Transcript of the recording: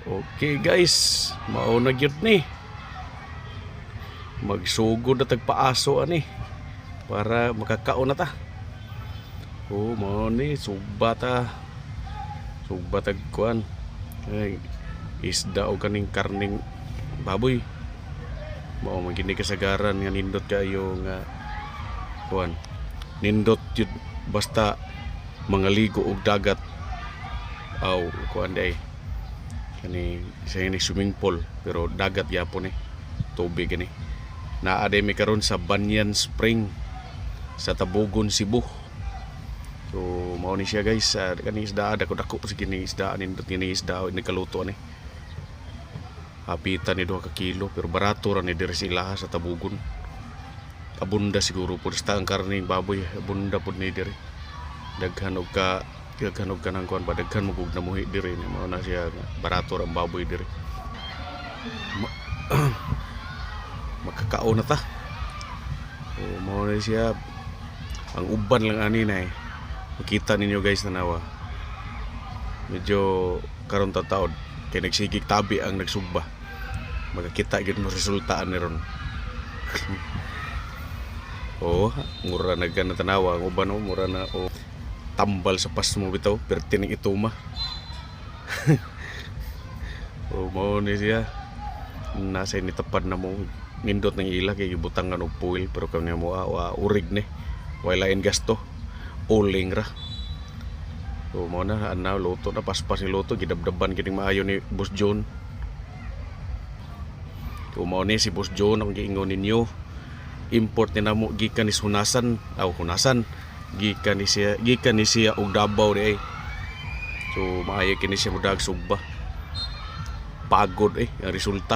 Okay guys, mao na gyud ni. Magsugod na tagpaaso ani para makakaon na ta. Oh, mao ni sugbata. Sugbatag kuan. Ay, isda o kaning karning baboy. Mao man gini kasagaran nga nindot kayo nga kuan. Nindot yun basta mangaligo og dagat. Aw, kuan day. Kani sa ini swimming pool pero dagat yapon tubig ni. Naa mi karon sa Banyan Spring sa Tabogon, Cebu. So mao ni siya guys, kani isda dako-dako sige ni isda nindot ni isda ni kaluto ni. Hapitan ni 2 ka kilo pero barato ra ni diri sila sa Tabogon. Abunda siguro pud sa ang karning baboy, abunda pud ni diri. Daghan og kanang kuan ba daghan mo gug namuhi diri ni mao na siya barato ra ang baboy diri. Makakaon na ta. O mao na siya ang uban lang ani na makita ninyo guys tanawa. Medyo karon ta taod kay nagsigig tabi ang nagsugba. Magkakita gyud mo resultaan ni ron. Oh, mura na gan tanawa ang uban o mura na o tambal sa pas mo bitaw pertining ituma. O mao ni siya nasa ni tapad na mo nindot ng ila kay gibutangan og puwil pero kami mo urig ni wala in gasto uling ra. So mao na ana luto na paspas ni luto gidabdaban kining maayo ni Boss John. So mao ni si Boss John ang giingon ninyo import ni namo gikan ni Hunasan gikan ni siya og Davao di ay. So maayo kini siya mudag sugba pagod ang resulta.